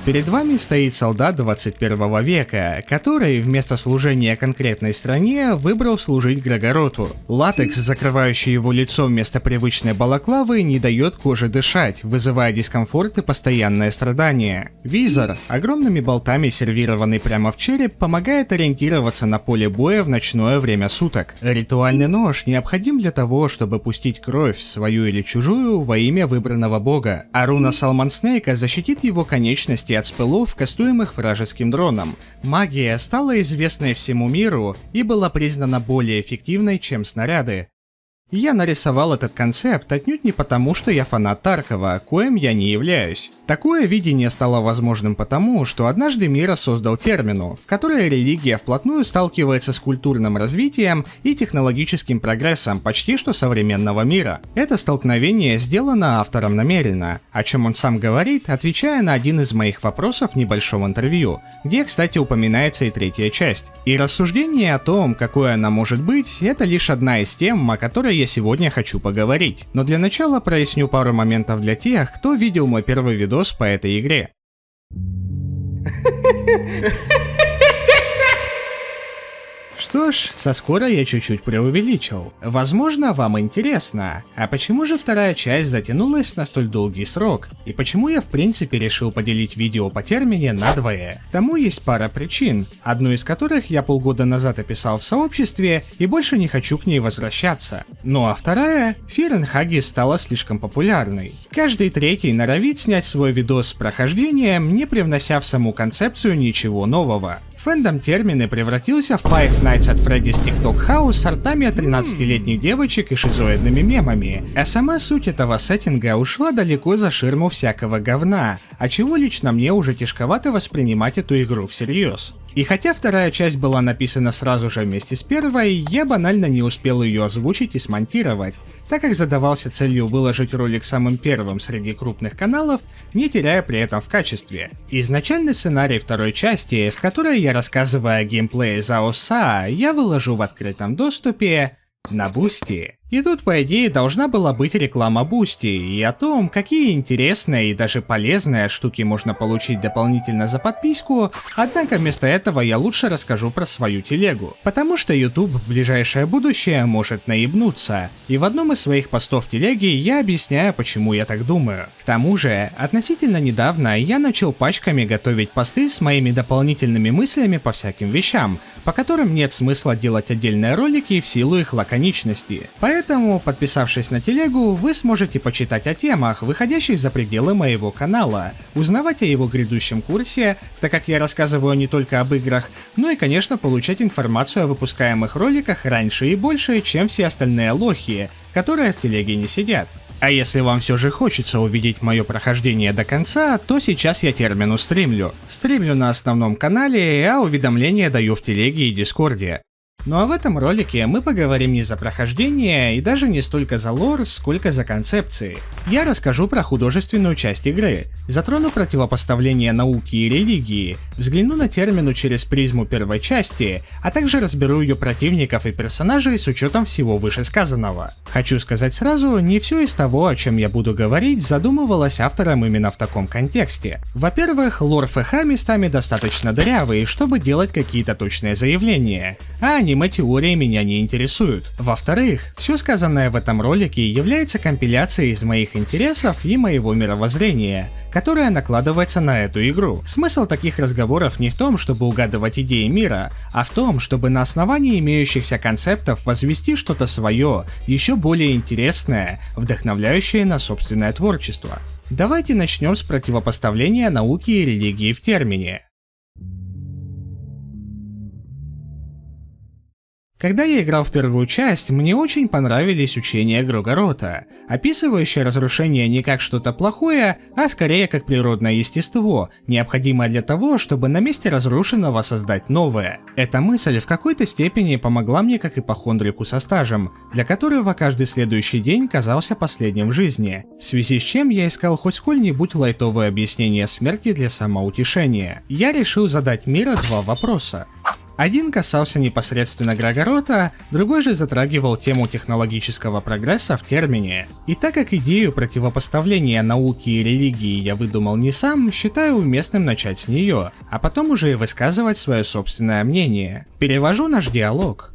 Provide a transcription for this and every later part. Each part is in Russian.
Перед вами стоит солдат 21 века, который вместо служения конкретной стране выбрал служить Грогороту. Латекс, закрывающий его лицо вместо привычной балаклавы, не дает коже дышать, вызывая дискомфорт и постоянное страдание. Визор, огромными болтами сервированный прямо в череп, помогает ориентироваться на поле боя в ночное время суток. Ритуальный нож необходим для того, чтобы пустить кровь, свою или чужую, во имя выбранного бога. А руна Салман Снейка защитит его конечности от спылов, кастуемых вражеским дроном. Магия стала известной всему миру и была признана более эффективной, чем снаряды. Я нарисовал этот концепт отнюдь не потому, что я фанат Таркова, коим я не являюсь. Такое видение стало возможным потому, что однажды Мира создал термину, в которой религия вплотную сталкивается с культурным развитием и технологическим прогрессом почти что современного мира. Это столкновение сделано автором намеренно, о чем он сам говорит, отвечая на один из моих вопросов в небольшом интервью, где, кстати, упоминается и третья часть. И рассуждение о том, какой она может быть, это лишь одна из тем, о которой я сегодня хочу поговорить. Но для начала проясню пару моментов для тех, кто видел мой первый видос по этой игре. Что ж, со скоро я чуть-чуть преувеличил. Возможно, вам интересно, а почему же вторая часть затянулась на столь долгий срок? И почему я в принципе решил поделить видео по термине надвое? Тому есть пара причин, одну из которых я полгода назад описал в сообществе и больше не хочу к ней возвращаться. Ну а вторая, Fear and Huggies стала слишком популярной. Каждый третий норовит снять свой видос с прохождением, не привнося в саму концепцию ничего нового. Фэндом термины превратился в Five Nights at Freddy's TikTok House с артами от 13-летних девочек и шизоидными мемами. А сама суть этого сеттинга ушла далеко за ширму всякого говна, отчего лично мне уже тяжковато воспринимать эту игру всерьез. И хотя вторая часть была написана сразу же вместе с первой, я банально не успел ее озвучить и смонтировать, так как задавался целью выложить ролик самым первым среди крупных каналов, не теряя при этом в качестве. Изначальный сценарий второй части, в которой я рассказываю о геймплее ЗАОСа, я выложу в открытом доступе на Бусти. И тут, по идее, должна была быть реклама Бусти и о том, какие интересные и даже полезные штуки можно получить дополнительно за подписку, однако вместо этого я лучше расскажу про свою телегу. Потому что YouTube в ближайшее будущее может наебнуться, и в одном из своих постов в телеге я объясняю, почему я так думаю. К тому же, относительно недавно я начал пачками готовить посты с моими дополнительными мыслями по всяким вещам, по которым нет смысла делать отдельные ролики в силу их лаконичности. Поэтому, подписавшись на телегу, вы сможете почитать о темах, выходящих за пределы моего канала, узнавать о его грядущем курсе, так как я рассказываю не только об играх, но и, конечно, получать информацию о выпускаемых роликах раньше и больше, чем все остальные лохи, которые в телеге не сидят. А если вам все же хочется увидеть мое прохождение до конца, то сейчас я термину стримлю. Стримлю на основном канале, а уведомления даю в телеге и дискорде. Ну а в этом ролике мы поговорим не за прохождение и даже не столько за лор, сколько за концепции. Я расскажу про художественную часть игры, затрону противопоставление науки и религии, взгляну на термину через призму первой части, а также разберу ее противников и персонажей с учетом всего вышесказанного. Хочу сказать сразу, не все из того, о чем я буду говорить, задумывалось автором именно в таком контексте. Во-первых, лор ФХ местами достаточно дырявый, чтобы делать какие-то точные заявления, а аниме-теории меня не интересуют. Во-вторых, все сказанное в этом ролике является компиляцией из моих интересов и моего мировоззрения, которое накладывается на эту игру. Смысл таких разговоров не в том, чтобы угадывать идеи мира, а в том, чтобы на основании имеющихся концептов возвести что-то свое, еще более интересное, вдохновляющее на собственное творчество. Давайте начнем с противопоставления науки и религии в термине. Когда я играл в первую часть, мне очень понравились учения Грогорота, описывающие разрушение не как что-то плохое, а скорее как природное естество, необходимое для того, чтобы на месте разрушенного создать новое. Эта мысль в какой-то степени помогла мне как ипохондрику со стажем, для которого каждый следующий день казался последним в жизни, в связи с чем я искал хоть сколь-нибудь лайтовое объяснение смерти для самоутешения. Я решил задать Мира два вопроса. Один касался непосредственно Грегорота, другой же затрагивал тему технологического прогресса в термине. И так как идею противопоставления науки и религии я выдумал не сам, считаю уместным начать с нее, а потом уже и высказывать свое собственное мнение. Перевожу наш диалог.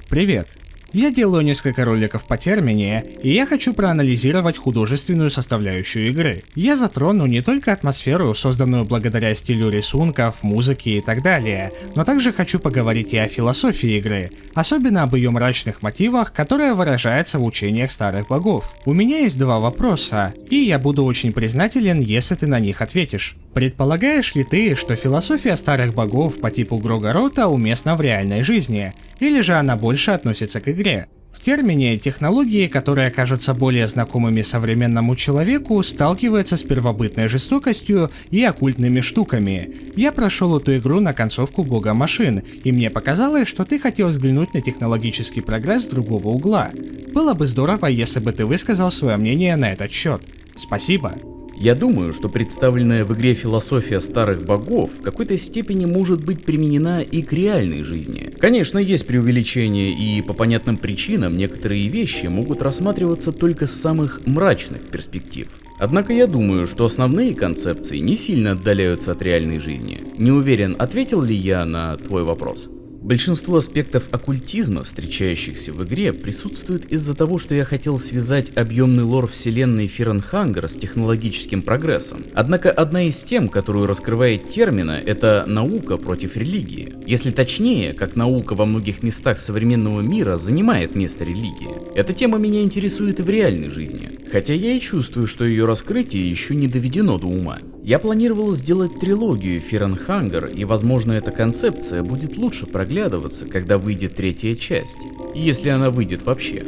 Привет. Я делаю несколько роликов по термине, и я хочу проанализировать художественную составляющую игры. Я затрону не только атмосферу, созданную благодаря стилю рисунков, музыки и так далее, но также хочу поговорить и о философии игры, особенно об ее мрачных мотивах, которая выражается в учениях старых богов. У меня есть два вопроса, и я буду очень признателен, если ты на них ответишь. Предполагаешь ли ты, что философия старых богов по типу Грегорота уместна в реальной жизни, или же она больше относится к игре? В термине технологии, которые кажутся более знакомыми современному человеку, сталкиваются с первобытной жестокостью и оккультными штуками. Я прошел эту игру на концовку бога машин, и мне показалось, что ты хотел взглянуть на технологический прогресс с другого угла. Было бы здорово, если бы ты высказал свое мнение на этот счет. Спасибо. Я думаю, что представленная в игре философия старых богов в какой-то степени может быть применена и к реальной жизни. Конечно, есть преувеличение, и по понятным причинам некоторые вещи могут рассматриваться только с самых мрачных перспектив. Однако я думаю, что основные концепции не сильно отдаляются от реальной жизни. Не уверен, ответил ли я на твой вопрос. Большинство аспектов оккультизма, встречающихся в игре, присутствуют из-за того, что я хотел связать объемный лор вселенной Фиренхангера с технологическим прогрессом. Однако одна из тем, которую раскрывает термина, это наука против религии. Если точнее, как наука во многих местах современного мира занимает место религии. Эта тема меня интересует и в реальной жизни, хотя я и чувствую, что ее раскрытие еще не доведено до ума. Я планировал сделать трилогию Фиренхангер, и возможно эта концепция будет лучше проглядываться, когда выйдет третья часть, если она выйдет вообще.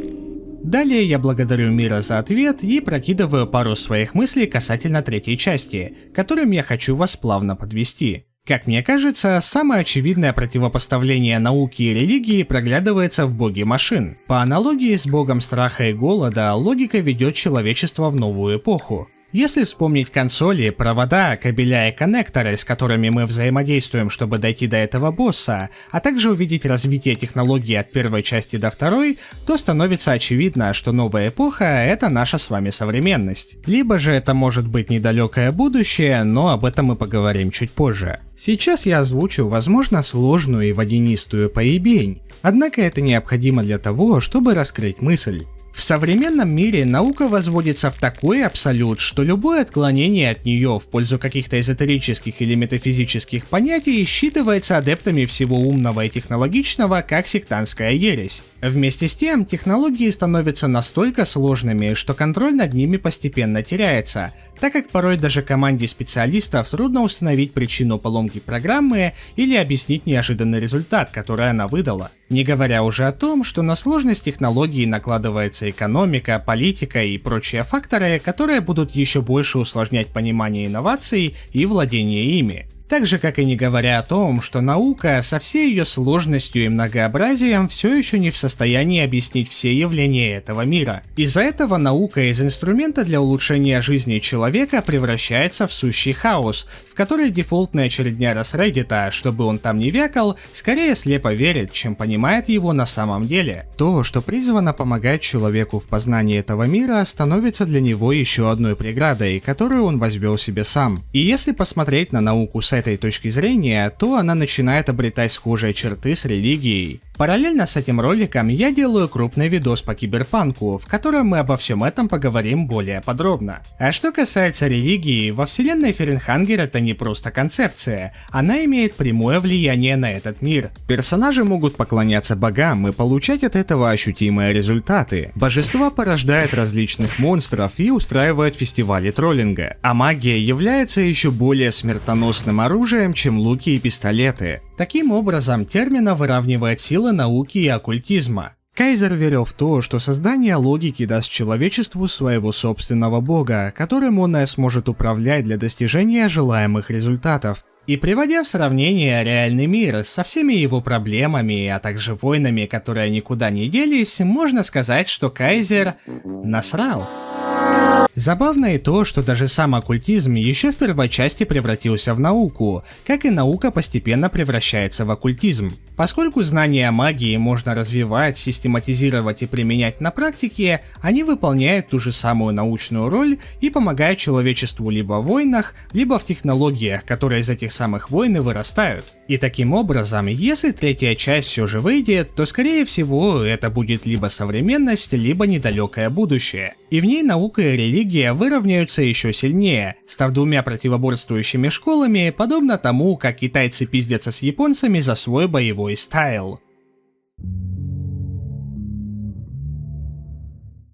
Далее я благодарю Мира за ответ и прокидываю пару своих мыслей касательно третьей части, которым я хочу вас плавно подвести. Как мне кажется, самое очевидное противопоставление науки и религии проглядывается в боге машин. По аналогии с богом страха и голода, логика ведет человечество в новую эпоху. Если вспомнить консоли, провода, кабеля и коннекторы, с которыми мы взаимодействуем, чтобы дойти до этого босса, а также увидеть развитие технологий от первой части до второй, то становится очевидно, что новая эпоха — это наша с вами современность. Либо же это может быть недалекое будущее, но об этом мы поговорим чуть позже. Сейчас я озвучу, возможно, сложную и водянистую поебень, однако это необходимо для того, чтобы раскрыть мысль. В современном мире наука возводится в такой абсолют, что любое отклонение от нее в пользу каких-то эзотерических или метафизических понятий считывается адептами всего умного и технологичного как сектантская ересь. Вместе с тем, технологии становятся настолько сложными, что контроль над ними постепенно теряется, так как порой даже команде специалистов трудно установить причину поломки программы или объяснить неожиданный результат, который она выдала. Не говоря уже о том, что на сложность технологий накладывается экономика, политика и прочие факторы, которые будут еще больше усложнять понимание инноваций и владение ими. Так же, как и не говоря о том, что наука со всей ее сложностью и многообразием все еще не в состоянии объяснить все явления этого мира. Из-за этого наука из инструмента для улучшения жизни человека превращается в сущий хаос, в который дефолтная очередняра с Reddit, чтобы он там не вякал, скорее слепо верит, чем понимает его на самом деле. То, что призвано помогать человеку в познании этого мира, становится для него еще одной преградой, которую он возвел себе сам. И если посмотреть на науку с этой точки зрения, то она начинает обретать схожие черты с религией. Параллельно с этим роликом я делаю крупный видос по киберпанку, в котором мы обо всем этом поговорим более подробно. А что касается религии, во вселенной Фиренхангер это не просто концепция, она имеет прямое влияние на этот мир. Персонажи могут поклоняться богам и получать от этого ощутимые результаты. Божества порождают различных монстров и устраивают фестивали троллинга. А магия является еще более смертоносным оружием, чем луки и пистолеты. Таким образом, термина выравнивает силы науки и оккультизма. Кайзер верил в то, что создание логики даст человечеству своего собственного бога, которым он сможет управлять для достижения желаемых результатов. И приводя в сравнение реальный мир со всеми его проблемами, а также войнами, которые никуда не делись, можно сказать, что Кайзер насрал. Забавно и то, что даже сам оккультизм еще в первой части превратился в науку, как и наука постепенно превращается в оккультизм. Поскольку знания о магии можно развивать, систематизировать и применять на практике, они выполняют ту же самую научную роль и помогают человечеству либо в войнах, либо в технологиях, которые из этих самых войн и вырастают. И таким образом, если третья часть все же выйдет, то скорее всего это будет либо современность, либо недалекое будущее. И в ней наука и религия выровняются еще сильнее, став двумя противоборствующими школами, подобно тому, как китайцы пиздятся с японцами за свой боевой стайл.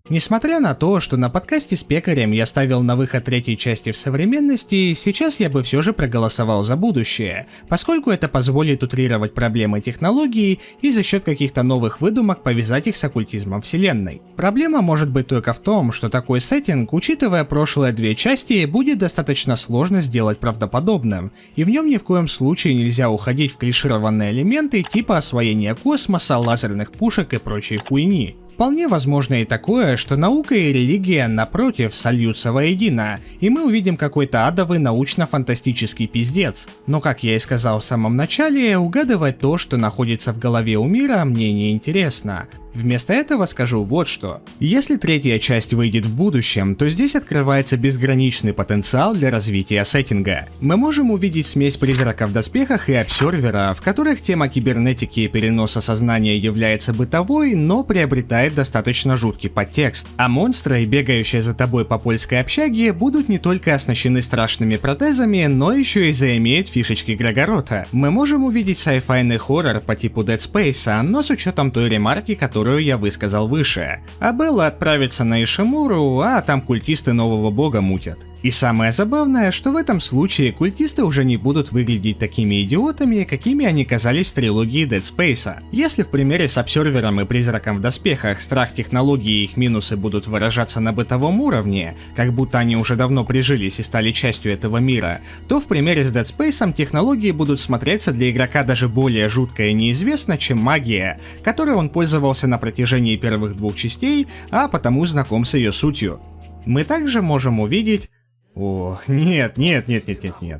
Несмотря на то, что на подкасте с Пекарем я ставил на выход третьей части в современности, сейчас я бы все же проголосовал за будущее, поскольку это позволит утрировать проблемы технологий и за счет каких-то новых выдумок повязать их с оккультизмом вселенной. Проблема может быть только в том, что такой сеттинг, учитывая прошлые две части, будет достаточно сложно сделать правдоподобным, и в нем ни в коем случае нельзя уходить в клишированные элементы типа освоения космоса, лазерных пушек и прочей хуйни. Вполне возможно и такое, что наука и религия, напротив, сольются воедино, и мы увидим какой-то адовый научно-фантастический пиздец. Но, как я и сказал в самом начале, угадывать то, что находится в голове у мира, мне не интересно. Вместо этого скажу вот что. Если третья часть выйдет в будущем, то здесь открывается безграничный потенциал для развития сеттинга. Мы можем увидеть смесь призрака в доспехах и обсервера, в которых тема кибернетики и переноса сознания является бытовой, но приобретает достаточно жуткий подтекст. А монстры, бегающие за тобой по польской общаге, будут не только оснащены страшными протезами, но еще и заимеют фишечки Грегорота. Мы можем увидеть сайфайный хоррор по типу Dead Space, но с учетом той ремарки, которую я высказал выше. А Белла отправится на Ишимуру, а там культисты нового бога мутят. И самое забавное, что в этом случае культисты уже не будут выглядеть такими идиотами, какими они казались в трилогии Dead Space. Если в примере с обсервером и призраком в доспехах страх технологий и их минусы будут выражаться на бытовом уровне, как будто они уже давно прижились и стали частью этого мира, то в примере с Dead Space технологии будут смотреться для игрока даже более жутко и неизвестно, чем магия, которой он пользовался на протяжении первых двух частей, а потому знаком с ее сутью. Мы также можем увидеть... О, нет,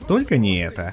только не это.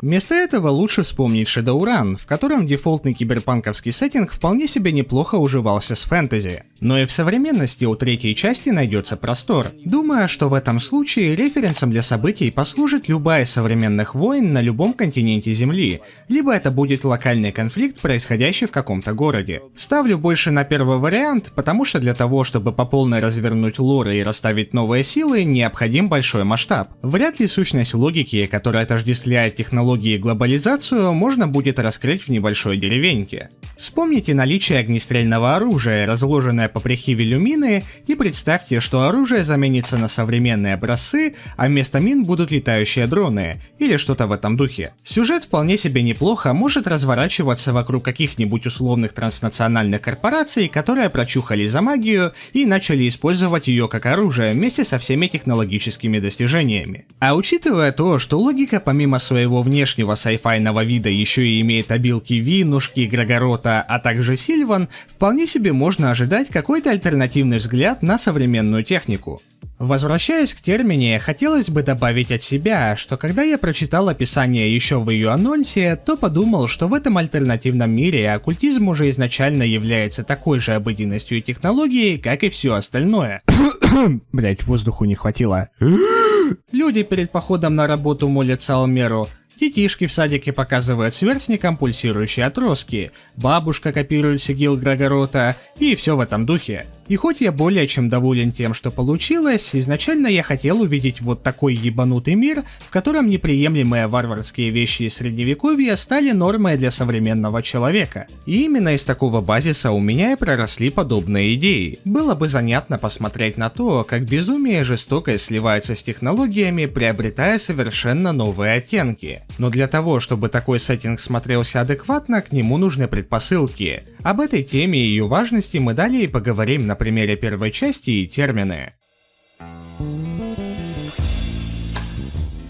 Вместо этого лучше вспомнить Shadowrun, в котором дефолтный киберпанковский сеттинг вполне себе неплохо уживался с фэнтези. Но и в современности у третьей части найдется простор. Думаю, что в этом случае референсом для событий послужит любая из современных войн на любом континенте Земли, либо это будет локальный конфликт, происходящий в каком-то городе. Ставлю больше на первый вариант, потому что для того, чтобы по полной развернуть лор и расставить новые силы, необходим большой масштаб. Вряд ли сущность логики, которая отождествляет технологии и глобализацию, можно будет раскрыть в небольшой деревеньке. Вспомните наличие огнестрельного оружия, разложенное по прихивелю мины, и представьте, что оружие заменится на современные образцы, а вместо мин будут летающие дроны, или что-то в этом духе. Сюжет вполне себе неплохо может разворачиваться вокруг каких-нибудь условных транснациональных корпораций, которые прочухали за магию и начали использовать ее как оружие вместе со всеми технологическими достижениями. А учитывая то, что логика помимо своего внешнего сайфайного вида еще и имеет обилки Винушки, Грегорота, а также Сильван, вполне себе можно ожидать какой-то альтернативный взгляд на современную технику. Возвращаясь к термине, хотелось бы добавить от себя, что когда я прочитал описание еще в ее анонсе, то подумал, что в этом альтернативном мире оккультизм уже изначально является такой же обыденностью и технологией, как и все остальное. Блять, воздуху не хватило. Люди перед походом на работу молятся Алмеру. Детишки в садике показывают сверстникам пульсирующие отростки, бабушка копирует сигил Грегорота и все в этом духе. И хоть я более чем доволен тем, что получилось, изначально я хотел увидеть вот такой ебанутый мир, в котором неприемлемые варварские вещи из средневековья стали нормой для современного человека. И именно из такого базиса у меня и проросли подобные идеи. Было бы занятно посмотреть на то, как безумие и жестокость сливается с технологиями, приобретая совершенно новые оттенки. Но для того, чтобы такой сеттинг смотрелся адекватно, к нему нужны предпосылки. Об этой теме и ее важности мы далее поговорим на примере первой части и термины.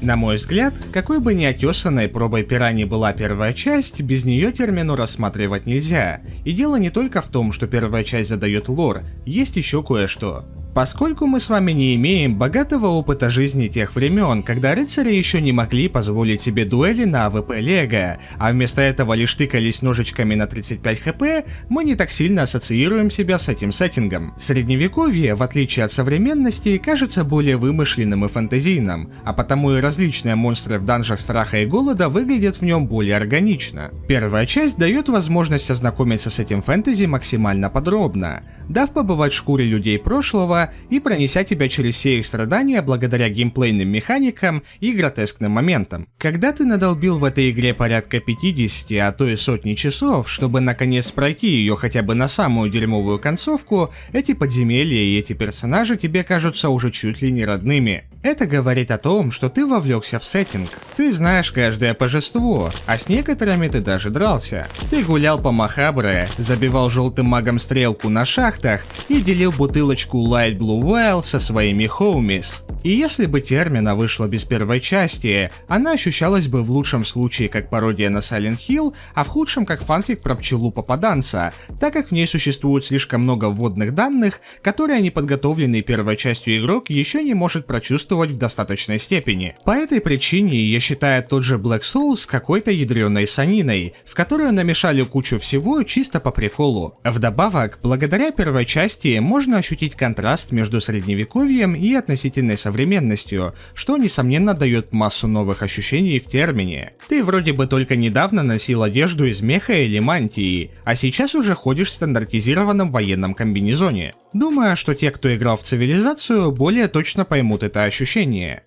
На мой взгляд, какой бы неотесанной пробой пера ни была первая часть, без нее термину рассматривать нельзя. И дело не только в том, что первая часть задает лор, есть еще кое-что. Поскольку мы с вами не имеем богатого опыта жизни тех времен, когда рыцари еще не могли позволить себе дуэли на АВП Лего, а вместо этого лишь тыкались ножичками на 35 хп, мы не так сильно ассоциируем себя с этим сеттингом. Средневековье, в отличие от современности, кажется более вымышленным и фэнтезийным, а потому и различные монстры в данжах страха и голода выглядят в нем более органично. Первая часть дает возможность ознакомиться с этим фэнтези максимально подробно, дав побывать в шкуре людей прошлого и пронеся тебя через все их страдания благодаря геймплейным механикам и гротескным моментам. Когда ты надолбил в этой игре порядка 50, а то и сотни часов, чтобы наконец пройти ее хотя бы на самую дерьмовую концовку, эти подземелья и эти персонажи тебе кажутся уже чуть ли не родными. Это говорит о том, что ты вовлекся в сеттинг. Ты знаешь каждое божество, а с некоторыми ты даже дрался. Ты гулял по Махабре, забивал желтым магом стрелку на шахтах и делил бутылочку Light Blue Whale со своими хоумис. И если бы термина вышла без первой части, она ощущалась бы в лучшем случае как пародия на Silent Hill, а в худшем как фанфик про пчелу-попаданца, так как в ней существует слишком много вводных данных, которые неподготовленный первой частью игрок еще не может прочувствовать в достаточной степени. По этой причине я считаю тот же Black Souls какой-то ядреной саниной, в которую намешали кучу всего чисто по приколу. Вдобавок, благодаря первой части можно ощутить контраст между средневековьем и относительной современностью, что несомненно дает массу новых ощущений в термине. Ты вроде бы только недавно носил одежду из меха или мантии, а сейчас уже ходишь в стандартизированном военном комбинезоне. Думаю, что те, кто играл в цивилизацию, более точно поймут это ощущение.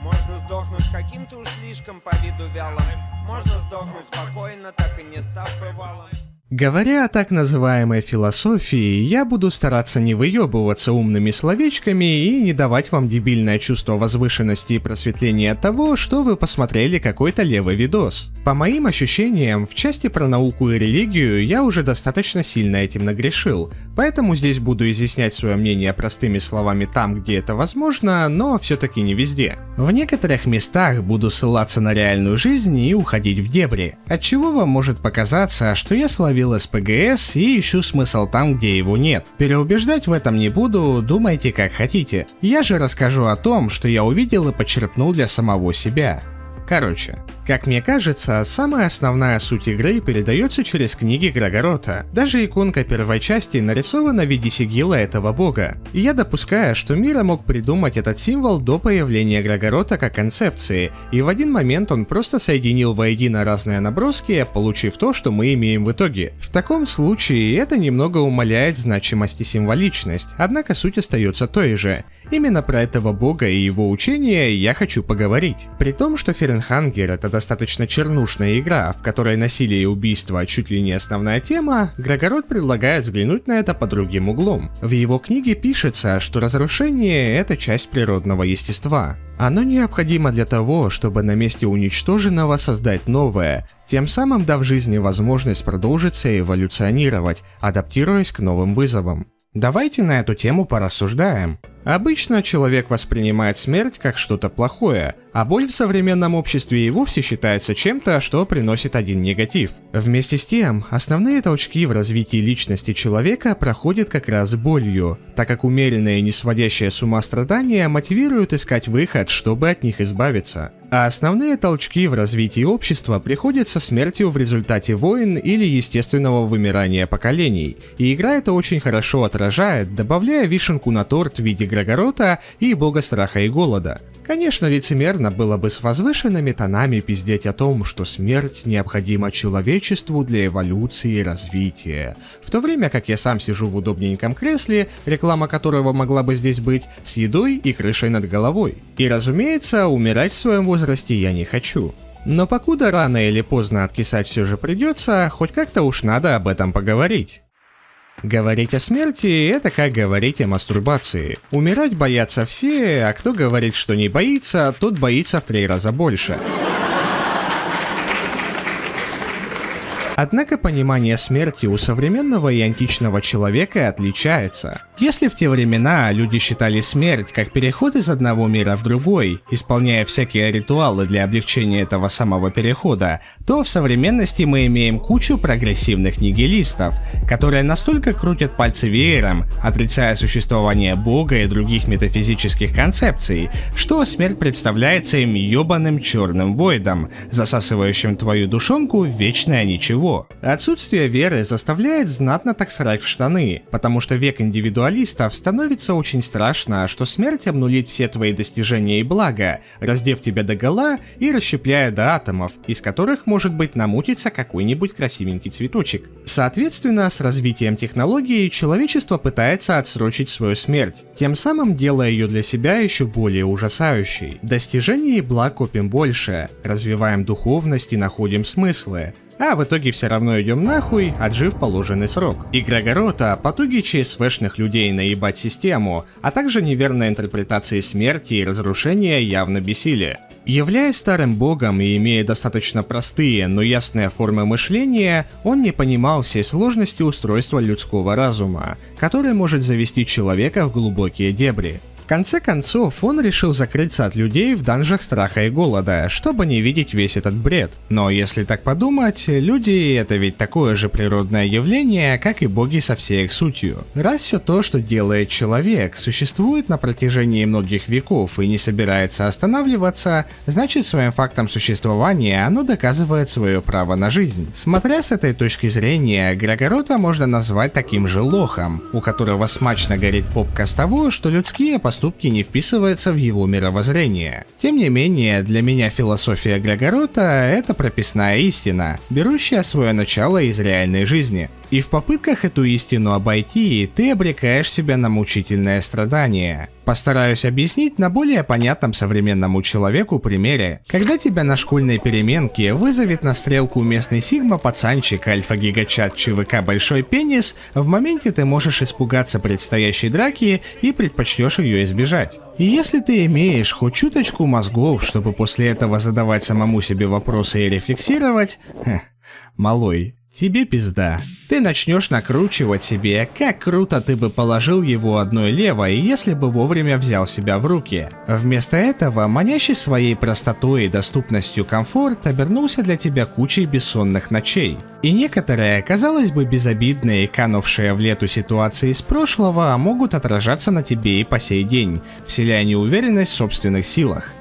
Можно сдохнуть каким-то уж слишком по виду вялым. Можно сдохнуть спокойно, так и не став бывалым. Говоря о так называемой философии, я буду стараться не выебываться умными словечками и не давать вам дебильное чувство возвышенности и просветления от того, что вы посмотрели какой-то левый видос. По моим ощущениям, в части про науку и религию я уже достаточно сильно этим нагрешил, поэтому здесь буду изъяснять свое мнение простыми словами там, где это возможно, но все-таки не везде. В некоторых местах буду ссылаться на реальную жизнь и уходить в дебри, отчего вам может показаться, что я словил СПГС и ищу смысл там, где его нет. Переубеждать в этом не буду, думайте как хотите. Я же расскажу о том, что я увидел и почерпнул для самого себя. Короче, как мне кажется, самая основная суть игры передается через книги Грегорота. Даже иконка первой части нарисована в виде сигила этого бога. И я допускаю, что Мира мог придумать этот символ до появления Грегорота как концепции, и в один момент он просто соединил воедино разные наброски, получив то, что мы имеем в итоге. В таком случае это немного умаляет значимость и символичность, однако суть остается той же. Именно про этого бога и его учения я хочу поговорить. При том, что Ференхангер — это достаточно чернушная игра, в которой насилие и убийство чуть ли не основная тема, Грегород предлагает взглянуть на это под другим углом. В его книге пишется, что разрушение — это часть природного естества. Оно необходимо для того, чтобы на месте уничтоженного создать новое, тем самым дав жизни возможность продолжиться и эволюционировать, адаптируясь к новым вызовам. Давайте на эту тему порассуждаем. Обычно человек воспринимает смерть как что-то плохое, а боль в современном обществе и вовсе считается чем-то, что приносит один негатив. Вместе с тем, основные толчки в развитии личности человека проходят как раз болью, так как умеренное и не сводящее с ума страдания мотивируют искать выход, чтобы от них избавиться. А основные толчки в развитии общества приходят со смертью в результате войн или естественного вымирания поколений, и игра это очень хорошо отражает, добавляя вишенку на торт в виде Грегорота и бога страха и голода. Конечно, лицемерно было бы с возвышенными тонами пиздеть о том, что смерть необходима человечеству для эволюции и развития, в то время как я сам сижу в удобненьком кресле, реклама которого могла бы здесь быть, с едой и крышей над головой. И разумеется, умирать в своем возрасте я не хочу. Но покуда рано или поздно откисать все же придется, хоть как-то уж надо об этом поговорить. Говорить о смерти — это как говорить о мастурбации. Умирать боятся все, а кто говорит, что не боится, тот боится в 3 раза больше. Однако понимание смерти у современного и античного человека отличается. Если в те времена люди считали смерть как переход из одного мира в другой, исполняя всякие ритуалы для облегчения этого самого перехода, то в современности мы имеем кучу прогрессивных нигилистов, которые настолько крутят пальцы веером, отрицая существование Бога и других метафизических концепций, что смерть представляется им ёбаным черным войдом, засасывающим твою душонку в вечное ничего. Отсутствие веры заставляет знатно так срать в штаны, потому что век индивидуалистов становится очень страшно, что смерть обнулит все твои достижения и блага, раздев тебя догола и расщепляя до атомов, из которых может быть намутится какой-нибудь красивенький цветочек. Соответственно, с развитием технологий человечество пытается отсрочить свою смерть, тем самым делая ее для себя еще более ужасающей. Достижений и благ копим больше, развиваем духовность и находим смыслы, а в итоге все равно идем нахуй, отжив положенный срок. Игра Горота – потуги ЧСВшных людей наебать систему, а также неверная интерпретация смерти и разрушения явно бесили. Являясь старым богом и имея достаточно простые, но ясные формы мышления, он не понимал всей сложности устройства людского разума, который может завести человека в глубокие дебри. В конце концов, он решил закрыться от людей в данжах страха и голода, чтобы не видеть весь этот бред. Но если так подумать, люди — это ведь такое же природное явление, как и боги со всей их сутью. Раз все то, что делает человек, существует на протяжении многих веков и не собирается останавливаться, значит своим фактом существования оно доказывает свое право на жизнь. Смотря с этой точки зрения, Грегорота можно назвать таким же лохом, у которого смачно горит попка с того, что людские поступки не вписываются в его мировоззрение. Тем не менее, для меня философия Грегорота — это прописная истина, берущая свое начало из реальной жизни. И в попытках эту истину обойти, ты обрекаешь себя на мучительное страдание. Постараюсь объяснить на более понятном современному человеку примере. Когда тебя на школьной переменке вызовет на стрелку местный сигма-пацанчик альфа-гигачат ЧВК Большой Пенис, в моменте ты можешь испугаться предстоящей драки и предпочтешь ее избежать. И если ты имеешь хоть чуточку мозгов, чтобы после этого задавать самому себе вопросы и рефлексировать, малой, тебе пизда. Ты начнешь накручивать себе, как круто ты бы положил его одной левой, если бы вовремя взял себя в руки. Вместо этого, манящий своей простотой и доступностью комфорт обернулся для тебя кучей бессонных ночей. И некоторые, казалось бы, безобидные и канувшие в лету ситуации из прошлого могут отражаться на тебе и по сей день, вселяя неуверенность в собственных силах.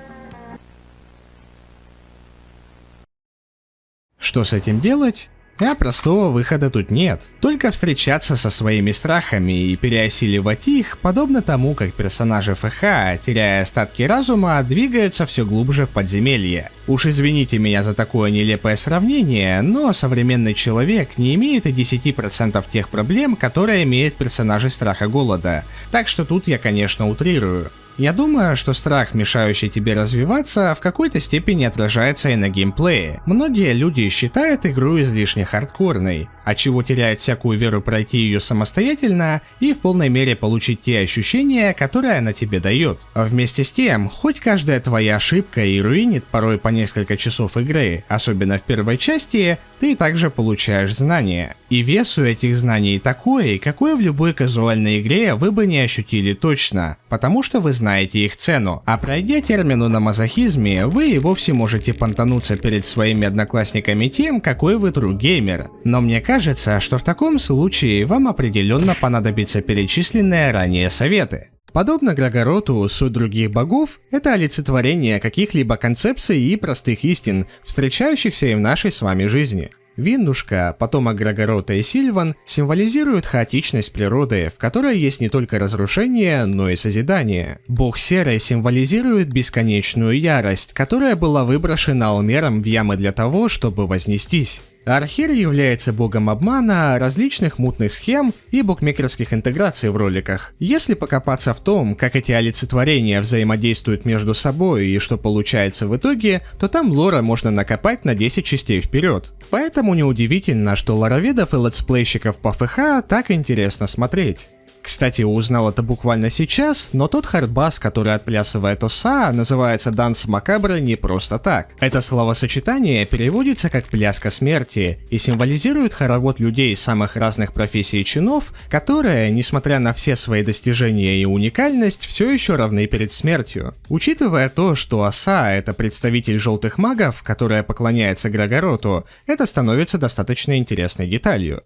Что с этим делать? А простого выхода тут нет. Только встречаться со своими страхами и переосиливать их, подобно тому, как персонажи ФХ, теряя остатки разума, двигаются все глубже в подземелье. Уж извините меня за такое нелепое сравнение, но современный человек не имеет и 10% тех проблем, которые имеют персонажи страха голода. Так что тут я, конечно, утрирую. Я думаю, что страх, мешающий тебе развиваться, в какой-то степени отражается и на геймплее. Многие люди считают игру излишне хардкорной, отчего теряют всякую веру пройти ее самостоятельно и в полной мере получить те ощущения, которые она тебе дает. Вместе с тем, хоть каждая твоя ошибка и руинит порой по несколько часов игры, особенно в первой части, ты также получаешь знания. И вес у этих знаний такой, какой в любой казуальной игре вы бы не ощутили точно, потому что вы знаете их цену. А пройдя термину на мазохизме, вы и вовсе можете понтануться перед своими одноклассниками тем, какой вы true геймер. Но мне кажется, что в таком случае вам определенно понадобятся перечисленные ранее советы. Подобно Грегороту, суть других богов — это олицетворение каких-либо концепций и простых истин, встречающихся и в нашей с вами жизни. Виндушка, потомок Грегорота и Сильван, символизируют хаотичность природы, в которой есть не только разрушение, но и созидание. Бог Серый символизирует бесконечную ярость, которая была выброшена Алмером в ямы для того, чтобы вознестись. Архир является богом обмана, различных мутных схем и букмекерских интеграций в роликах. Если покопаться в том, как эти олицетворения взаимодействуют между собой и что получается в итоге, то там лора можно накопать на 10 частей вперед. Поэтому неудивительно, что лороведов и летсплейщиков по ФХ так интересно смотреть. Кстати, узнал это буквально сейчас, но тот хардбас, который отплясывает Оса, называется Данс Макабры не просто так. Это словосочетание переводится как «пляска смерти» и символизирует хоровод людей самых разных профессий и чинов, которые, несмотря на все свои достижения и уникальность, все еще равны перед смертью. Учитывая то, что Оса — это представитель желтых магов, которая поклоняется Грегороту, это становится достаточно интересной деталью.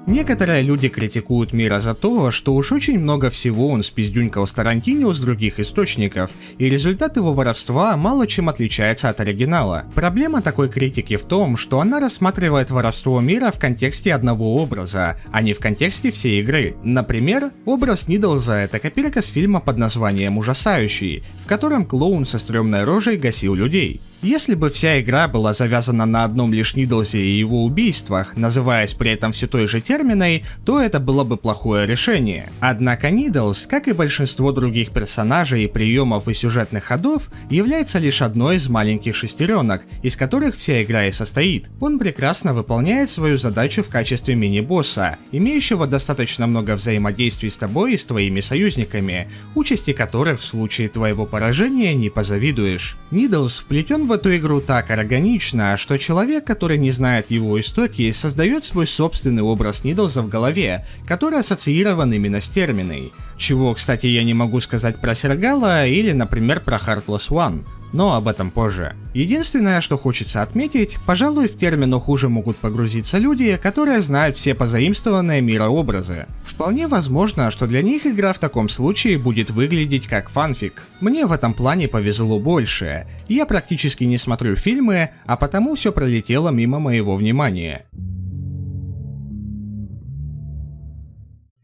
Некоторые люди критикуют Мира за то, что уж очень много всего он спиздюнькал с Тарантино с других источников, и результат его воровства мало чем отличается от оригинала. Проблема такой критики в том, что она рассматривает воровство Мира в контексте одного образа, а не в контексте всей игры. Например, образ Нидлза — это копирка с фильма под названием «Ужасающий», в котором клоун со стрёмной рожей гасил людей. Если бы вся игра была завязана на одном лишь Нидлзе и его убийствах, называясь при этом все той же терминой, то это было бы плохое решение. Однако Нидлз, как и большинство других персонажей, приемов и сюжетных ходов, является лишь одной из маленьких шестеренок, из которых вся игра и состоит. Он прекрасно выполняет свою задачу в качестве мини-босса, имеющего достаточно много взаимодействий с тобой и с твоими союзниками, участи которых в случае твоего поражения не позавидуешь. Нидлз вплетен в эту игру так органично, что человек, который не знает его истоки, создает свой собственный образ Нидлза в голове, который ассоциирован именно с терминой. Чего, кстати, я не могу сказать про Сергала или, например, про Heartless One. Но об этом позже. Единственное, что хочется отметить, пожалуй, в термину хуже могут погрузиться люди, которые знают все позаимствованные Мира образы. Вполне возможно, что для них игра в таком случае будет выглядеть как фанфик. Мне в этом плане повезло больше. Я практически не смотрю фильмы, а потому все пролетело мимо моего внимания.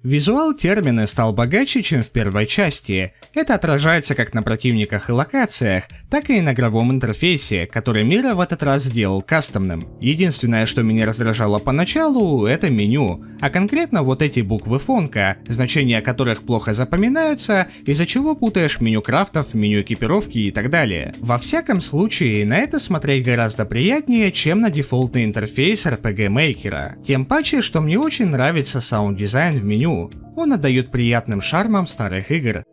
Визуал термина стал богаче, чем в первой части. Это отражается как на противниках и локациях, так и на игровом интерфейсе, который Мира в этот раз сделал кастомным. Единственное, что меня раздражало поначалу, это меню, а конкретно вот эти буквы фонка, значения которых плохо запоминаются, из-за чего путаешь меню крафтов, меню экипировки и так далее. Во всяком случае, на это смотреть гораздо приятнее, чем на дефолтный интерфейс RPG Maker. Тем паче, что мне очень нравится саунд-дизайн в меню. Он отдает приятным шармом старых игр.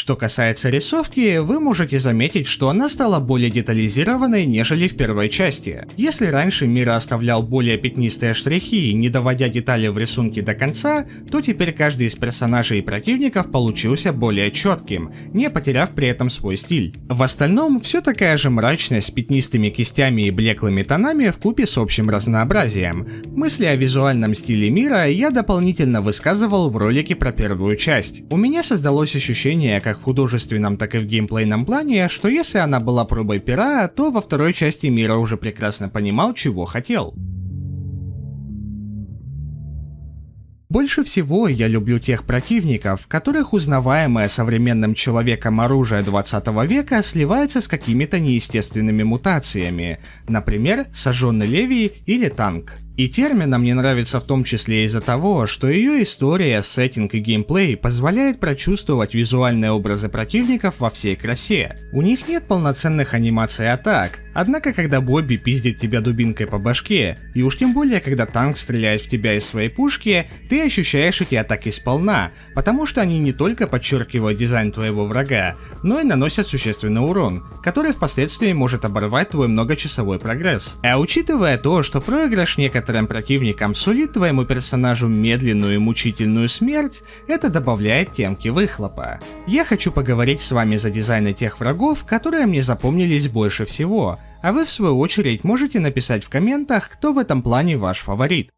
Что касается рисовки, вы можете заметить, что она стала более детализированной, нежели в первой части. Если раньше Мира оставлял более пятнистые штрихи, не доводя детали в рисунке до конца, то теперь каждый из персонажей и противников получился более четким, не потеряв при этом свой стиль. В остальном, все такая же мрачность с пятнистыми кистями и блеклыми тонами вкупе с общим разнообразием. Мысли о визуальном стиле Мира я дополнительно высказывал в ролике про первую часть. У меня создалось ощущение, как в художественном, так и в геймплейном плане, что если она была пробой пера, то во второй части Мира уже прекрасно понимал, чего хотел. Больше всего я люблю тех противников, которых узнаваемое современным человеком оружие 20 века сливается с какими-то неестественными мутациями, например, сожженный Левий или танк. И термина мне нравится в том числе из-за того, что ее история, сеттинг и геймплей позволяет прочувствовать визуальные образы противников во всей красе. У них нет полноценных анимаций атак, однако когда Бобби пиздит тебя дубинкой по башке, и уж тем более когда танк стреляет в тебя из своей пушки, ты ощущаешь эти атаки сполна, потому что они не только подчеркивают дизайн твоего врага, но и наносят существенный урон, который впоследствии может оборвать твой многочасовой прогресс. А учитывая то, что проигрыш некоторым противникам сулит твоему персонажу медленную и мучительную смерть, это добавляет темки выхлопа. Я хочу поговорить с вами за дизайны тех врагов, которые мне запомнились больше всего, а вы в свою очередь можете написать в комментах, кто в этом плане ваш фаворит.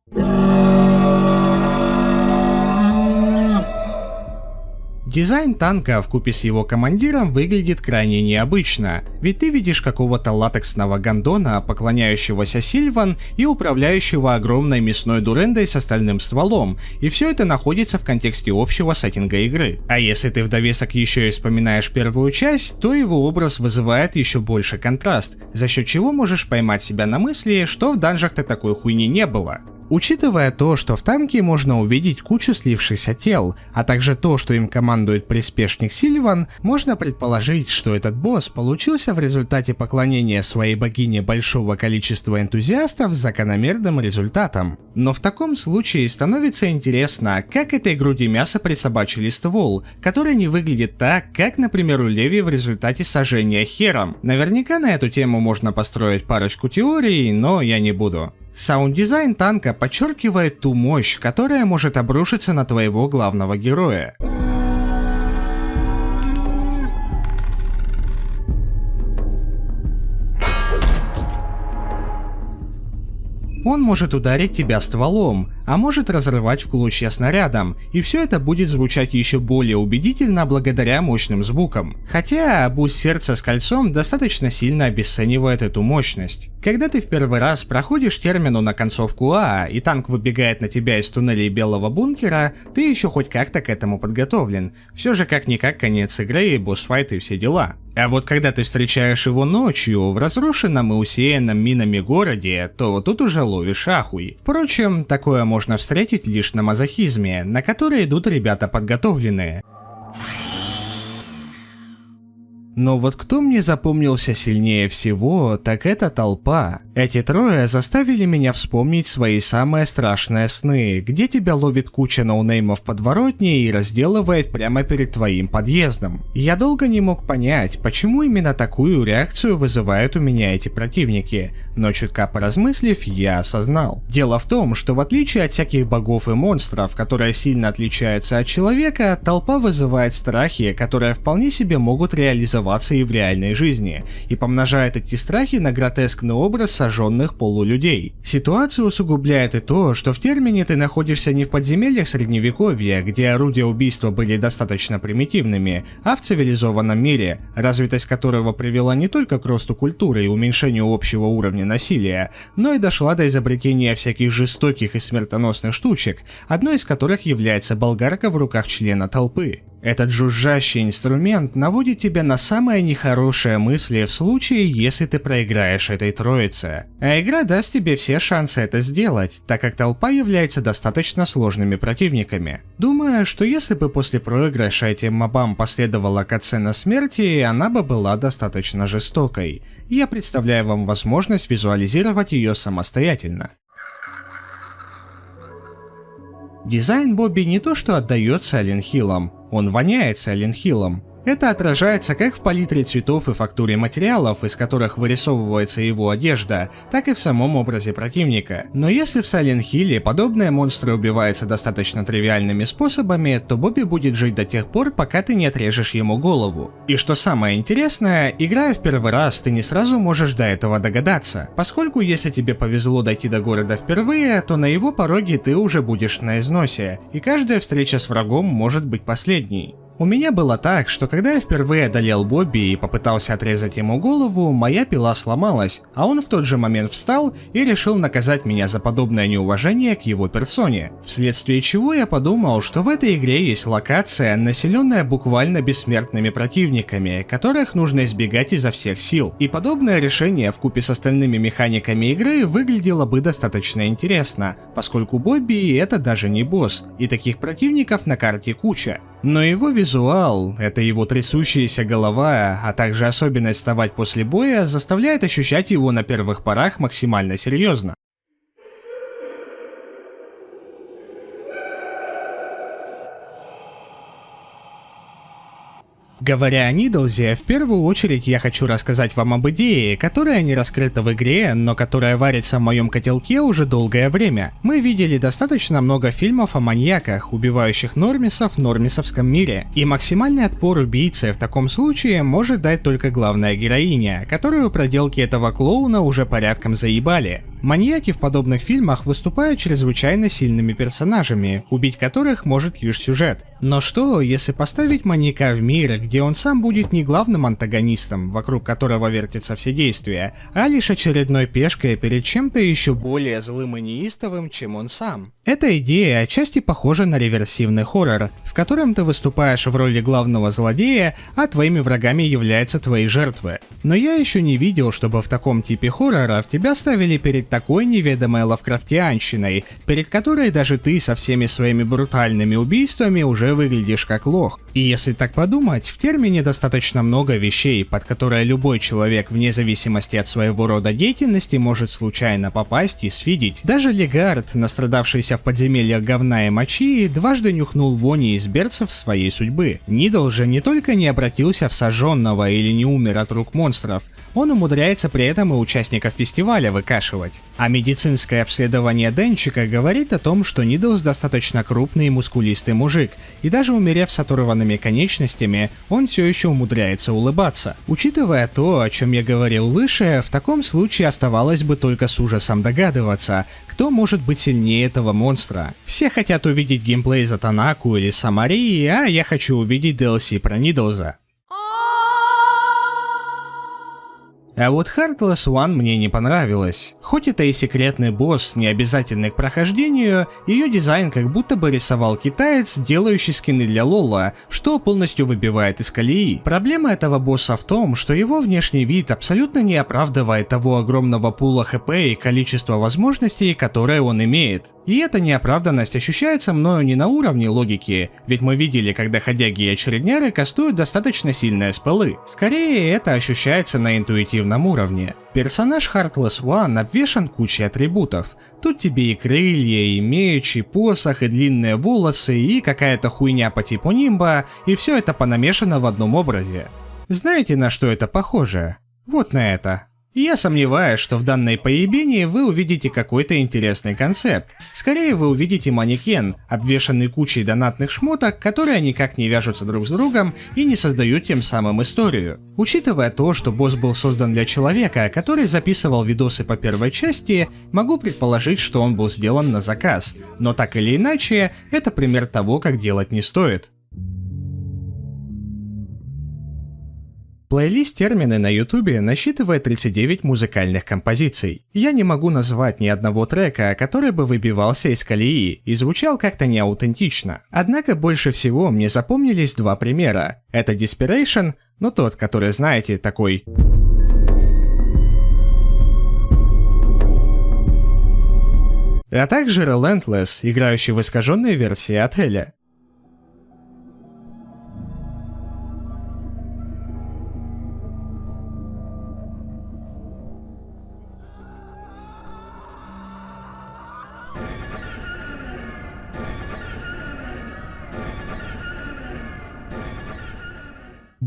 Дизайн танка вкупе с его командиром выглядит крайне необычно, ведь ты видишь какого-то латексного гондона, поклоняющегося Сильван и управляющего огромной мясной дурендой с остальным стволом, и все это находится в контексте общего сеттинга игры. А если ты в довесок еще и вспоминаешь первую часть, то его образ вызывает еще больше контраст, за счет чего можешь поймать себя на мысли, что в данжах-то такой хуйни не было. Учитывая то, что в танке можно увидеть кучу слившихся тел, а также то, что им командует приспешник Сильван, можно предположить, что этот босс получился в результате поклонения своей богине большого количества энтузиастов с закономерным результатом. Но в таком случае становится интересно, как этой груди мяса присобачили ствол, который не выглядит так, как, например, у Леви в результате сожжения Хером. Наверняка на эту тему можно построить парочку теорий, но я не буду. Саунд-дизайн танка подчеркивает ту мощь, которая может обрушиться на твоего главного героя. Он может ударить тебя стволом, а может разрывать в клочья снарядом, и все это будет звучать еще более убедительно благодаря мощным звукам. Хотя буст сердца с кольцом достаточно сильно обесценивает эту мощность. Когда ты в первый раз проходишь термину на концовку А, и танк выбегает на тебя из туннелей белого бункера, ты еще хоть как-то к этому подготовлен. Все же как-никак конец игры, босс-файт и все дела. А вот когда ты встречаешь его ночью в разрушенном и усеянном минами городе, то тут уже ловишь ахуй. Впрочем, такое можно встретить лишь на мазохизме, на который идут ребята подготовленные. Но вот кто мне запомнился сильнее всего, так это толпа. Эти трое заставили меня вспомнить свои самые страшные сны, где тебя ловит куча ноунеймов подворотни и разделывает прямо перед твоим подъездом. Я долго не мог понять, почему именно такую реакцию вызывают у меня эти противники, но чутка поразмыслив, я осознал. Дело в том, что в отличие от всяких богов и монстров, которые сильно отличаются от человека, толпа вызывает страхи, которые вполне себе могут реализоваться и в реальной жизни, и помножает эти страхи на гротескный образ сожженных полулюдей. Ситуацию усугубляет и то, что в термине ты находишься не в подземельях средневековья, где орудия убийства были достаточно примитивными, а в цивилизованном мире, развитость которого привела не только к росту культуры и уменьшению общего уровня насилия, но и дошла до изобретения всяких жестоких и смертоносных штучек, одной из которых является болгарка в руках члена толпы. Этот жужжащий инструмент наводит тебя на самые нехорошие мысли в случае, если ты проиграешь этой троице. А игра даст тебе все шансы это сделать, так как толпа является достаточно сложными противниками. Думаю, что если бы после проигрыша этим мобам последовала катсцена смерти, она бы была достаточно жестокой. Я представляю вам возможность визуализировать ее самостоятельно. Дизайн Бобби не то что отдает Silent Hill'ам, он воняет Silent Hill'ом. Это отражается как в палитре цветов и фактуре материалов, из которых вырисовывается его одежда, так и в самом образе противника. Но если в Silent Hill'е подобные монстры убиваются достаточно тривиальными способами, то Бобби будет жить до тех пор, пока ты не отрежешь ему голову. И что самое интересное, играя в первый раз, ты не сразу можешь до этого догадаться, поскольку если тебе повезло дойти до города впервые, то на его пороге ты уже будешь на износе, и каждая встреча с врагом может быть последней. У меня было так, что когда я впервые одолел Бобби и попытался отрезать ему голову, моя пила сломалась, а он в тот же момент встал и решил наказать меня за подобное неуважение к его персоне. Вследствие чего я подумал, что в этой игре есть локация, населенная буквально бессмертными противниками, которых нужно избегать изо всех сил. И подобное решение вкупе с остальными механиками игры выглядело бы достаточно интересно, поскольку Бобби это даже не босс, и таких противников на карте куча. Но его визуал, это его трясущаяся голова, а также особенность вставать после боя, заставляет ощущать его на первых порах максимально серьезно. Говоря о Нидлзе, в первую очередь я хочу рассказать вам об идее, которая не раскрыта в игре, но которая варится в моем котелке уже долгое время. Мы видели достаточно много фильмов о маньяках, убивающих нормисов в нормисовском мире. И максимальный отпор убийце в таком случае может дать только главная героиня, которую проделки этого клоуна уже порядком заебали. Маньяки в подобных фильмах выступают чрезвычайно сильными персонажами, убить которых может лишь сюжет. Но что, если поставить маньяка в мир, где он сам будет не главным антагонистом, вокруг которого вертятся все действия, а лишь очередной пешкой перед чем-то еще более злым и неистовым, чем он сам? Эта идея отчасти похожа на реверсивный хоррор, в котором ты выступаешь в роли главного злодея, а твоими врагами являются твои жертвы. Но я еще не видел, чтобы в таком типе хорроров тебя ставили перед такой неведомой лавкрафтианщиной, перед которой даже ты со всеми своими брутальными убийствами уже выглядишь как лох. И если так подумать, в термине достаточно много вещей, под которые любой человек вне зависимости от своего рода деятельности может случайно попасть и сфидить. Даже Легард, настрадавшийся в подземельях говна и мочи, дважды нюхнул вони из берцев своей судьбы. Нидл же не только не обратился в сожженного или не умер от рук монстров, он умудряется при этом и участников фестиваля выкашивать. А медицинское обследование Денчика говорит о том, что Нидлс достаточно крупный и мускулистый мужик, и даже умерев с оторванными конечностями, он все еще умудряется улыбаться. Учитывая то, о чем я говорил выше, в таком случае оставалось бы только с ужасом догадываться, кто может быть сильнее этого монстра. Все хотят увидеть геймплей за Танаку или Самари, а я хочу увидеть DLC про Нидлза. А вот Heartless One мне не понравилась. Хоть это и секретный босс, не обязательный к прохождению, ее дизайн как будто бы рисовал китаец, делающий скины для лола, что полностью выбивает из колеи. Проблема этого босса в том, что его внешний вид абсолютно не оправдывает того огромного пула хп и количества возможностей, которые он имеет. И эта неоправданность ощущается мною не на уровне логики, ведь мы видели, как доходяги и очередняры кастуют достаточно сильные спеллы. Скорее, это ощущается на интуитивном уровне. Персонаж Heartless One обвешан кучей атрибутов. Тут тебе и крылья, и меч, и посох, и длинные волосы, и какая-то хуйня по типу нимба, и все это понамешано в одном образе. Знаете, на что это похоже? Вот на это. Я сомневаюсь, что в данной поебении вы увидите какой-то интересный концепт. Скорее вы увидите манекен, обвешанный кучей донатных шмоток, которые никак не вяжутся друг с другом и не создают тем самым историю. Учитывая то, что босс был создан для человека, который записывал видосы по первой части, могу предположить, что он был сделан на заказ. Но так или иначе, это пример того, как делать не стоит. Плейлист «Термины» на ютубе насчитывает 39 музыкальных композиций. Я не могу назвать ни одного трека, который бы выбивался из колеи и звучал как-то неаутентично. Однако больше всего мне запомнились два примера. Это Desperation, но тот, который знаете, такой... А также Relentless, играющий в искаженной версии Отеля.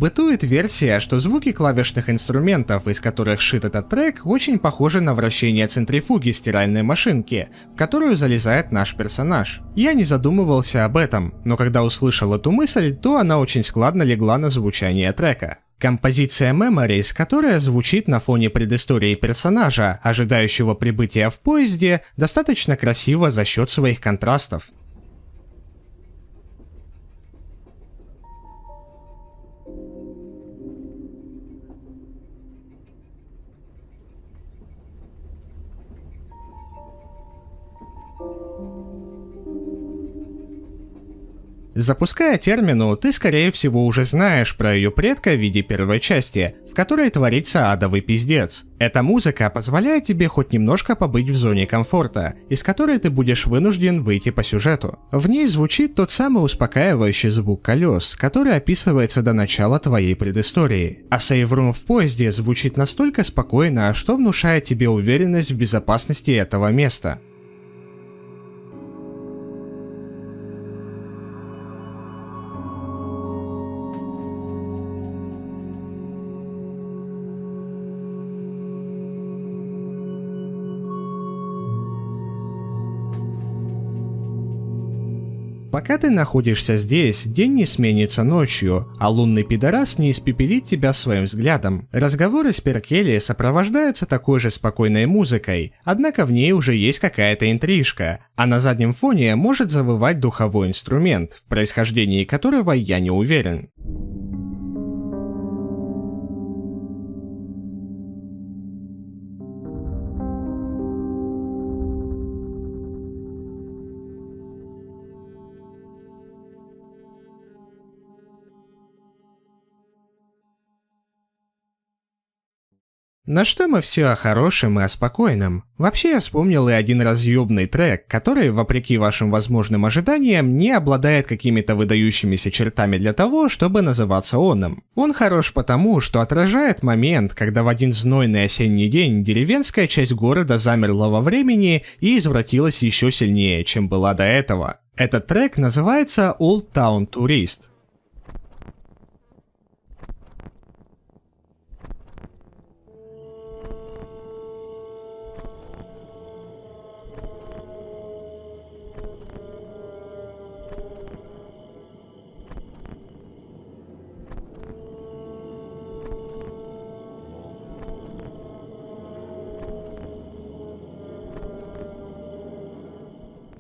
Бытует версия, что звуки клавишных инструментов, из которых сшит этот трек, очень похожи на вращение центрифуги стиральной машинки, в которую залезает наш персонаж. Я не задумывался об этом, но когда услышал эту мысль, то она очень складно легла на звучание трека. Композиция Memories, которая звучит на фоне предыстории персонажа, ожидающего прибытия в поезде, достаточно красиво за счет своих контрастов. Запуская термину, ты скорее всего уже знаешь про ее предка в виде первой части, в которой творится адовый пиздец. Эта музыка позволяет тебе хоть немножко побыть в зоне комфорта, из которой ты будешь вынужден выйти по сюжету. В ней звучит тот самый успокаивающий звук колес, который описывается до начала твоей предыстории. А сейврум в поезде звучит настолько спокойно, что внушает тебе уверенность в безопасности этого места. Пока ты находишься здесь, день не сменится ночью, а лунный пидорас не испепелит тебя своим взглядом. Разговоры с Перкелли сопровождаются такой же спокойной музыкой, однако в ней уже есть какая-то интрижка, а на заднем фоне может завывать духовой инструмент, в происхождении которого я не уверен. На что мы все о хорошем и о спокойном? Вообще я вспомнил и один разъебный трек, который, вопреки вашим возможным ожиданиям, не обладает какими-то выдающимися чертами для того, чтобы называться оном. Он хорош потому, что отражает момент, когда в один знойный осенний день деревенская часть города замерла во времени и извратилась еще сильнее, чем была до этого. Этот трек называется Old Town Tourist.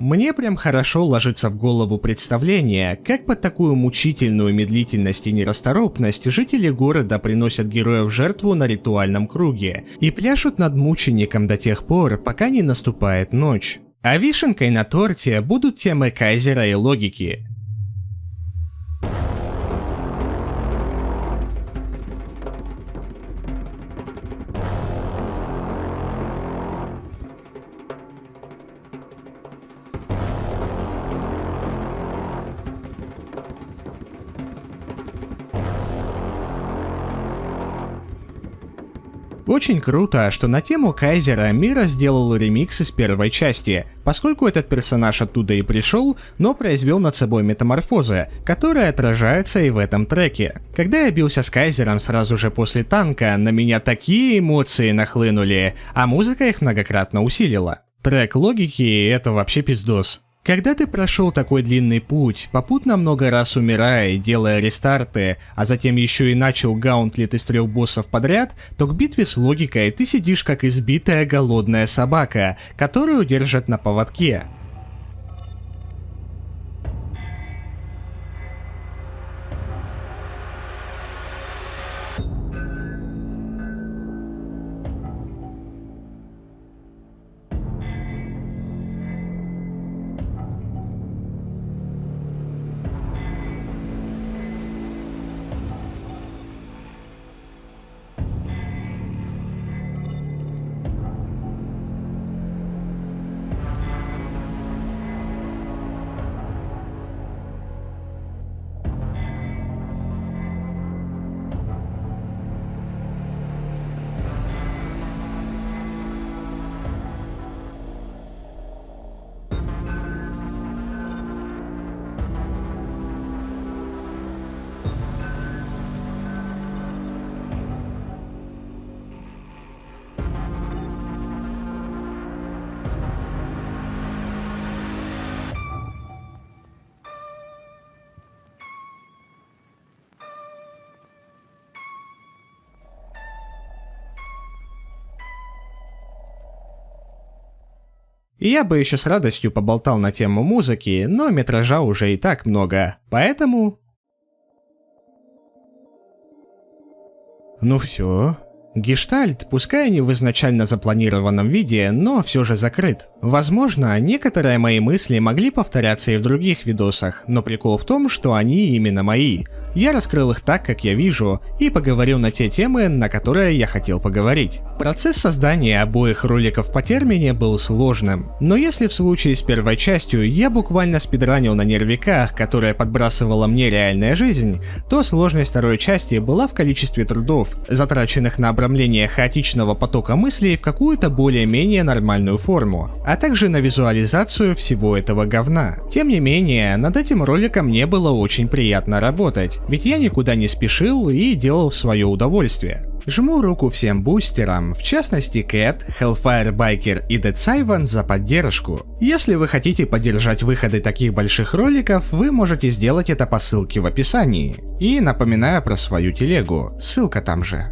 Мне прям хорошо ложится в голову представление, как под такую мучительную медлительность и нерасторопность жители города приносят героев в жертву на ритуальном круге и пляшут над мучеником до тех пор, пока не наступает ночь. А вишенкой на торте будут темы Кайзера и логики. Очень круто, что на тему Кайзера Мира сделал ремикс из первой части, поскольку этот персонаж оттуда и пришел, но произвел над собой метаморфозы, которые отражаются и в этом треке. Когда я бился с Кайзером сразу же после танка, на меня такие эмоции нахлынули, а музыка их многократно усилила. Трек логики — это вообще пиздос. Когда ты прошел такой длинный путь, попутно много раз умирая, делая рестарты, а затем еще и начал гаунтлет из 3 боссов подряд, то к битве с логикой ты сидишь как избитая голодная собака, которую держат на поводке. И я бы еще с радостью поболтал на тему музыки, но метража уже и так много, поэтому... Ну все. Гештальт, пускай не в изначально запланированном виде, но все же закрыт. Возможно, некоторые мои мысли могли повторяться и в других видосах, но прикол в том, что они именно мои. Я раскрыл их так, как я вижу, и поговорил на те темы, на которые я хотел поговорить. Процесс создания обоих роликов по термине был сложным, но если в случае с первой частью я буквально спидранил на нервиках, которые подбрасывала мне реальная жизнь, то сложность второй части была в количестве трудов, затраченных на обрамление хаотичного потока мыслей в какую-то более-менее нормальную форму, а также на визуализацию всего этого говна. Тем не менее, над этим роликом мне было очень приятно работать, ведь я никуда не спешил и делал в свое удовольствие. Жму руку всем бустерам, в частности Кэт, Hellfire Biker и Dead Sivan за поддержку. Если вы хотите поддержать выходы таких больших роликов, вы можете сделать это по ссылке в описании. И напоминаю про свою телегу, ссылка там же.